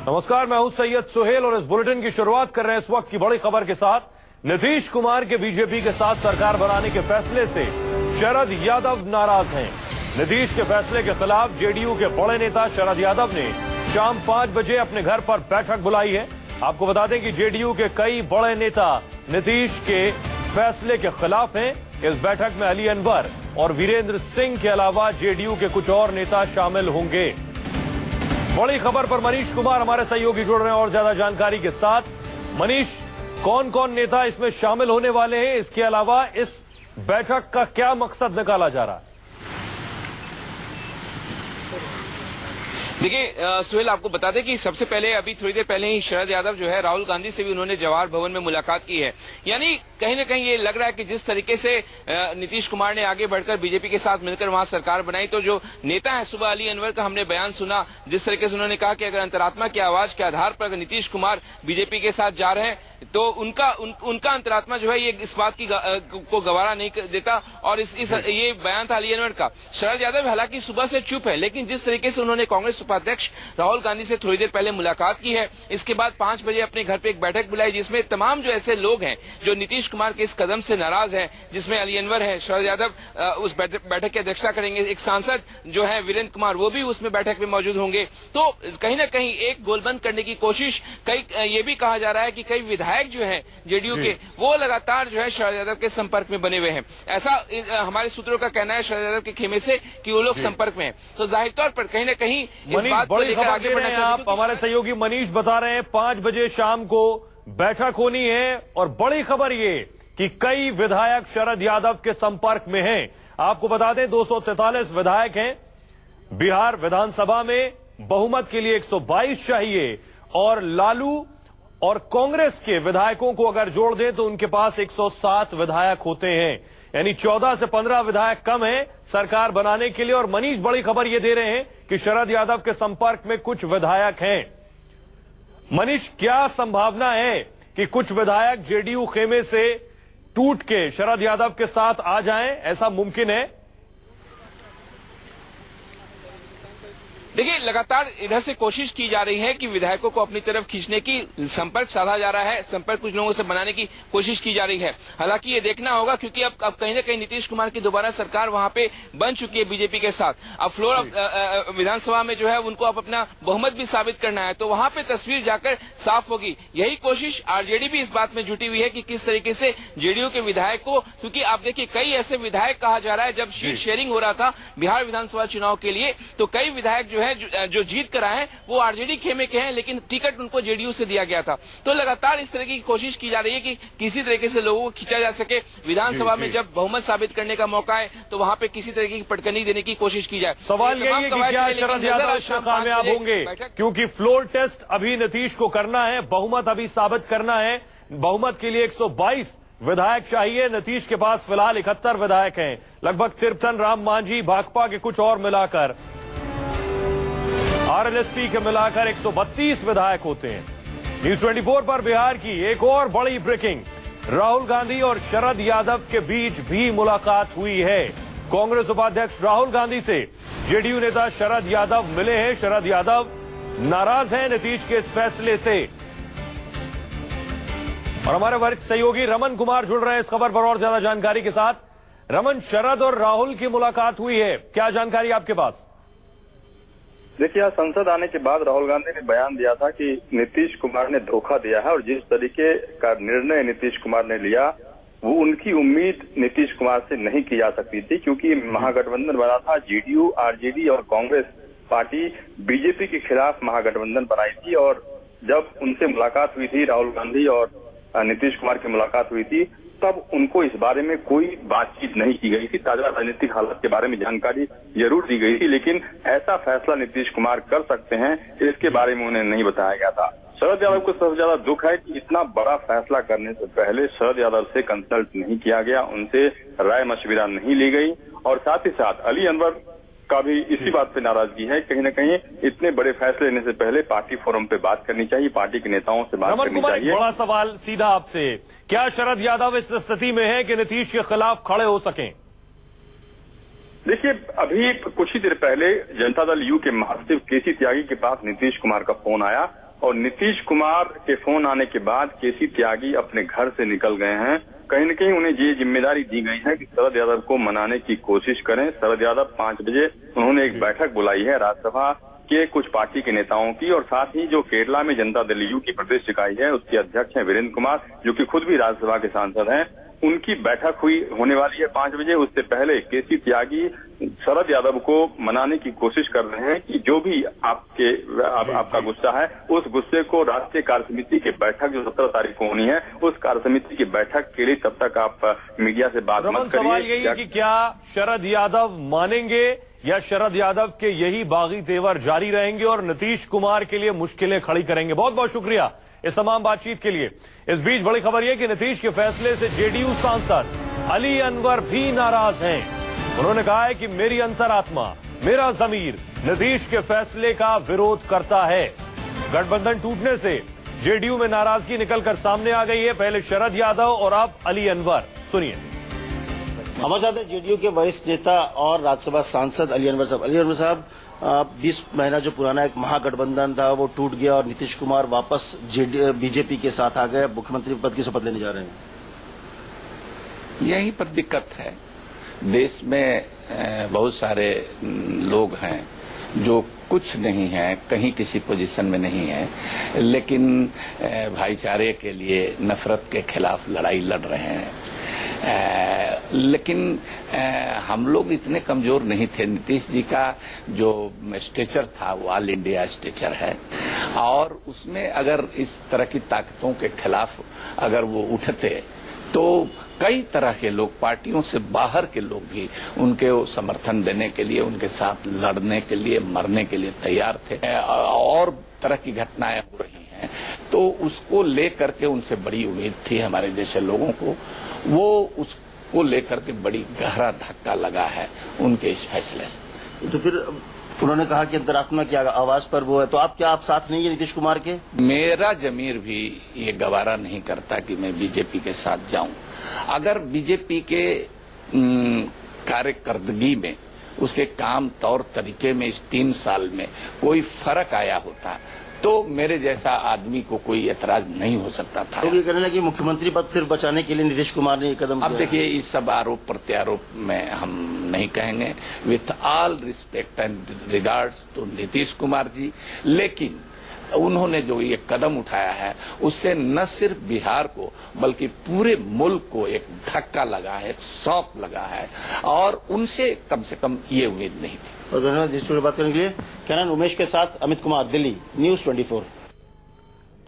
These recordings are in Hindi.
नमस्कार, मैं हूं सैयद सुहेल और इस बुलेटिन की शुरुआत कर रहे हैं इस वक्त की बड़ी खबर के साथ। नीतीश कुमार के बीजेपी के साथ सरकार बनाने के फैसले से शरद यादव नाराज हैं। नीतीश के फैसले के खिलाफ जेडीयू के बड़े नेता शरद यादव ने शाम 5 बजे अपने घर पर बैठक बुलाई है। आपको बता दें कि जेडीयू के कई बड़े नेता नीतीश के फैसले के खिलाफ हैं। इस बैठक में अली अनवर और वीरेंद्र सिंह के अलावा जेडीयू के कुछ और नेता शामिल होंगे। बड़ी खबर पर मनीष कुमार हमारे सहयोगी जुड़ रहे हैं और ज्यादा जानकारी के साथ। मनीष, कौन कौन नेता इसमें शामिल होने वाले हैं? इसके अलावा इस बैठक का क्या मकसद निकाला जा रहा है? देखिए सुहेल, आपको बता दें कि सबसे पहले अभी थोड़ी देर पहले ही शरद यादव जो है राहुल गांधी से भी उन्होंने जवाहर भवन में मुलाकात की है। यानी कहीं ना कहीं ये लग रहा है कि जिस तरीके से नीतीश कुमार ने आगे बढ़कर बीजेपी के साथ मिलकर वहां सरकार बनाई, तो जो नेता है सुबह अली अनवर का हमने बयान सुना, जिस तरीके से उन्होंने कहा कि अगर अंतरात्मा की आवाज के आधार पर अगर नीतीश कुमार बीजेपी के साथ जा रहे हैं तो उनका अंतरात्मा जो है ये इस बात की को गवारा नहीं देता। और ये बयान था अली अनवर का। शरद यादव हालांकि सुबह से चुप है, लेकिन जिस तरीके से उन्होंने कांग्रेस उपाध्यक्ष राहुल गांधी से थोड़ी देर पहले मुलाकात की है, इसके बाद 5 बजे अपने घर पे एक बैठक बुलाई जिसमें तमाम जो ऐसे लोग हैं जो नीतीश कुमार के इस कदम से नाराज हैं, जिसमें अली अनवर है, शरद यादव उस बैठक की अध्यक्षता करेंगे, एक सांसद जो है वीरेंद्र कुमार वो भी उसमें बैठक में मौजूद होंगे। तो कहीं ना कहीं एक गोलबंद करने की कोशिश, ये भी कहा जा रहा है कि कई विधायक जो है जेडीयू के वो लगातार जो है शरद यादव के संपर्क में बने हुए हैं। ऐसा हमारे सूत्रों का कहना है शरद यादव के खेमे से कि वो लोग संपर्क में हैं। तो जाहिर तौर पर कहीं ना कहीं इस बात को लेकर आगे बढ़ना चाहिए। आप हमारे सहयोगी मनीष बता रहे हैं 5 बजे शाम को बैठक होनी है और बड़ी खबर ये कि कई विधायक शरद यादव के संपर्क में हैं। आपको बता दें 243 विधायक हैं। बिहार विधानसभा में बहुमत के लिए 122 चाहिए और लालू और कांग्रेस के विधायकों को अगर जोड़ दें तो उनके पास 107 विधायक होते हैं। यानी 14 से 15 विधायक कम हैं सरकार बनाने के लिए। और मनीष, बड़ी खबर यह दे रहे हैं कि शरद यादव के संपर्क में कुछ विधायक हैं। मनीष, क्या संभावना है कि कुछ विधायक जेडीयू खेमे से टूट के शरद यादव के साथ आ जाएं? ऐसा मुमकिन है? देखिए, लगातार इधर से कोशिश की जा रही है कि विधायकों को अपनी तरफ खींचने की, संपर्क साधा जा रहा है, संपर्क कुछ लोगों से बनाने की कोशिश की जा रही है। हालांकि ये देखना होगा क्योंकि अब कहीं ना कहीं नीतीश कुमार की दोबारा सरकार वहां पे बन चुकी है बीजेपी के साथ। अब फ्लोर विधानसभा में जो है उनको अब अपना बहुमत भी साबित करना है, तो वहां पे तस्वीर जाकर साफ होगी। यही कोशिश आरजेडी भी इस बात में जुटी हुई है कि किस तरीके से जेडीयू के विधायक को, क्योंकि आप देखिए कई ऐसे विधायक कहा जा रहा है, जब सीट शेयरिंग हो रहा था बिहार विधानसभा चुनाव के लिए, तो कई विधायक जो जीत कर आए वो आरजेडी खेमे के हैं, लेकिन टिकट उनको जेडीयू से दिया गया था। तो लगातार इस तरह की कोशिश की जा रही है कि किसी तरीके से लोगों को खींचा जा सके। विधानसभा में जब बहुमत साबित करने का मौका है तो वहां पे किसी तरह की पटकनी देने की कोशिश की जाए। सवाल यही है कि क्या शरद यादव इसमें कामयाब होंगे? क्योंकि फ्लोर टेस्ट अभी नीतीश को करना है, बहुमत अभी साबित करना है। बहुमत के लिए 122 विधायक चाहिए। नीतीश के पास फिलहाल 71 विधायक हैं, लगभग 53 राम मांझी, भाकपा के कुछ और मिलाकर, आरएलएसपी के मिलाकर 132 विधायक होते हैं। न्यूज 24 पर बिहार की एक और बड़ी ब्रेकिंग, राहुल गांधी और शरद यादव के बीच भी मुलाकात हुई है। कांग्रेस उपाध्यक्ष राहुल गांधी से जेडीयू नेता शरद यादव मिले हैं। शरद यादव नाराज हैं नीतीश के इस फैसले से। और हमारे वरिष्ठ सहयोगी रमन कुमार जुड़ रहे हैं इस खबर पर और ज्यादा जानकारी के साथ। रमन, शरद और राहुल की मुलाकात हुई है, क्या जानकारी आपके पास? देखिए, संसद आने के बाद राहुल गांधी ने बयान दिया था कि नीतीश कुमार ने धोखा दिया है और जिस तरीके का निर्णय नीतीश कुमार ने लिया वो उनकी उम्मीद नीतीश कुमार से नहीं की जा सकती थी, क्योंकि महागठबंधन बना था। जेडीयू, आरजेडी और कांग्रेस पार्टी बीजेपी के खिलाफ महागठबंधन बनाई थी और जब उनसे मुलाकात हुई थी, राहुल गांधी और नीतीश कुमार की मुलाकात हुई थी, तब उनको इस बारे में कोई बातचीत नहीं की गई थी। ताजा राजनीतिक हालत के बारे में जानकारी जरूर दी गई थी, लेकिन ऐसा फैसला नीतीश कुमार कर सकते हैं इसके बारे में उन्हें नहीं बताया गया था। शरद यादव को सबसे ज्यादा दुख है कि इतना बड़ा फैसला करने से पहले शरद यादव से कंसल्ट नहीं किया गया, उनसे राय मशविरा नहीं ली गई। और साथ ही साथ अली अनवर का भी इसी बात पे नाराजगी है। कहीं न कहीं इतने बड़े फैसले लेने से पहले पार्टी फोरम पे बात करनी चाहिए, पार्टी के नेताओं से बात करनी चाहिए। बड़ा सवाल सीधा आपसे, क्या शरद यादव इस स्थिति में है कि नीतीश के खिलाफ खड़े हो सकें? देखिए, अभी कुछ ही देर पहले जनता दल यू के महासचिव केसी त्यागी के पास नीतीश कुमार का फोन आया और नीतीश कुमार के फोन आने के बाद केसी त्यागी अपने घर से निकल गए हैं। कहीं न कहीं उन्हें ये जिम्मेदारी दी गई है कि शरद यादव को मनाने की कोशिश करें। शरद यादव 5 बजे उन्होंने एक बैठक बुलाई है राज्यसभा के कुछ पार्टी के नेताओं की, और साथ ही जो केरला में जनता दल यू की प्रदेश इकाई है उसके अध्यक्ष हैं वीरेंद्र कुमार, जो कि खुद भी राज्यसभा के सांसद हैं। उनकी बैठक होने वाली है 5 बजे। उससे पहले केसी त्यागी शरद यादव को मनाने की कोशिश कर रहे हैं कि जो भी आपका गुस्सा है उस गुस्से को राष्ट्रीय कार्य समिति की बैठक जो 17 तारीख को होनी है उस कार्य समिति की बैठक के लिए तब तक आप मीडिया से बात मत करिए। सवाल यही है कि क्या शरद यादव मानेंगे या शरद यादव के यही बागी तेवर जारी रहेंगे और नीतीश कुमार के लिए मुश्किलें खड़ी करेंगे। बहुत बहुत शुक्रिया इस तमाम बातचीत के लिए। इस बीच बड़ी खबर यह कि नीतीश के फैसले से जेडीयू सांसद अली अनवर भी नाराज हैं। उन्होंने कहा है कि मेरी अंतरात्मा, मेरा जमीर नीतीश के फैसले का विरोध करता है। गठबंधन टूटने से जेडीयू में नाराजगी निकलकर सामने आ गई है। पहले शरद यादव और अब अली अनवर, सुनिए। हमारे साथ है जेडीयू के वरिष्ठ नेता और राज्यसभा सांसद अली अनवर साहब। अली अनवर साहब, 20 महीना जो पुराना एक महागठबंधन था वो टूट गया और नीतीश कुमार वापस बीजेपी के साथ आ गए, मुख्यमंत्री पद की शपथ लेने जा रहे हैं। यहीं पर दिक्कत है। देश में बहुत सारे लोग हैं जो कुछ नहीं है, कहीं किसी पोजीशन में नहीं है, लेकिन भाईचारे के लिए नफरत के खिलाफ लड़ाई लड़ रहे हैं। लेकिन हम लोग इतने कमजोर नहीं थे। नीतीश जी का जो स्टेचर था वो ऑल इंडिया स्टेचर है, और उसमें अगर इस तरह की ताकतों के खिलाफ अगर वो उठते तो कई तरह के लोग, पार्टियों से बाहर के लोग भी उनके समर्थन देने के लिए, उनके साथ लड़ने के लिए, मरने के लिए तैयार थे। और तरह की घटनाएं हो रही हैं, तो उसको लेकर के उनसे बड़ी उम्मीद थी हमारे जैसे लोगों को। वो उसको लेकर के बड़ी गहरा धक्का लगा है उनके इस फैसले से। तो फिर उन्होंने कहा कि अंतरात्मा की आवाज पर वो है, तो आप साथ नहीं है नीतीश कुमार के? मेरा जमीर भी ये गवारा नहीं करता कि मैं बीजेपी के साथ जाऊं। अगर बीजेपी के कार्यकर्दगी में, उसके काम तौर तरीके में इस 3 साल में कोई फर्क आया होता तो मेरे जैसा आदमी को कोई एतराज नहीं हो सकता था। तो ये कहने लगे मुख्यमंत्री पद सिर्फ बचाने के लिए नीतीश कुमार ने ये कदम अब देखिए, इस सब आरोप प्रत्यारोप में हम नहीं कहेंगे, with all respect and regards to Nitish Kumar ji, लेकिन उन्होंने जो ये कदम उठाया है उससे न सिर्फ बिहार को बल्कि पूरे मुल्क को एक धक्का लगा है, एक शॉक लगा है, और उनसे कम से कम ये उम्मीद नहीं थी। और धन्यवाद जिस बात करने के लिए। कैनन उमेश के साथ अमित कुमार, दिल्ली, न्यूज़ 24।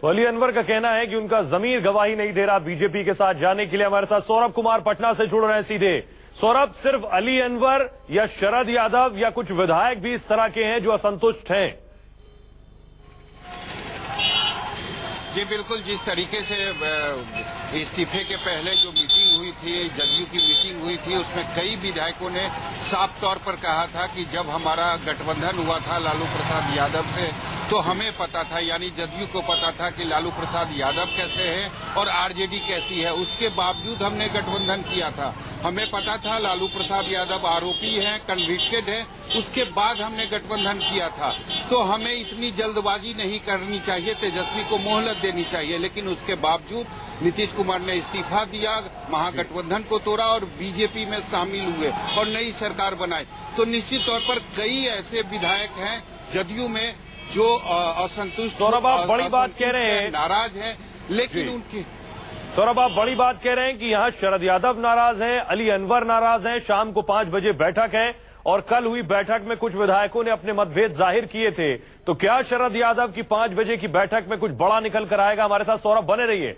तो अली अनवर का कहना है कि उनका जमीर गवाही नहीं दे रहा बीजेपी के साथ जाने के लिए। हमारे साथ सौरभ कुमार पटना से जुड़ रहे हैं सीधे। सौरभ, सिर्फ अली अनवर या शरद यादव या कुछ विधायक भी इस तरह के हैं जो असंतुष्ट हैं? जी बिल्कुल, जिस तरीके से इस्तीफे के पहले जो मीटिंग हुई थी, जदयू की मीटिंग हुई थी, उसमें कई विधायकों ने साफ तौर पर कहा था कि जब हमारा गठबंधन हुआ था लालू प्रसाद यादव से, तो हमें पता था, यानी जदयू को पता था कि लालू प्रसाद यादव कैसे हैं और आरजेडी कैसी है। उसके बावजूद हमने गठबंधन किया था। हमें पता था लालू प्रसाद यादव आरोपी हैं, कन्विक्टेड हैं, उसके बाद हमने गठबंधन किया था। तो हमें इतनी जल्दबाजी नहीं करनी चाहिए, तेजस्वी को मोहलत देनी चाहिए। लेकिन उसके बावजूद नीतीश कुमार ने इस्तीफा दिया, महागठबंधन को तोड़ा और बीजेपी में शामिल हुए और नई सरकार बनाई। तो निश्चित तौर पर कई ऐसे विधायक हैं जदयू में जो असंतुष्ट, सौरभ आप बड़ी बात कह रहे हैं, नाराज हैं, लेकिन उनके सौरभ आप बड़ी बात कह रहे हैं कि यहाँ शरद यादव नाराज हैं, अली अनवर नाराज हैं। शाम को 5 बजे बैठक है और कल हुई बैठक में कुछ विधायकों ने अपने मतभेद जाहिर किए थे। तो क्या शरद यादव की 5 बजे की बैठक में कुछ बड़ा निकल कर आएगा? हमारे साथ सौरभ बने रहिए।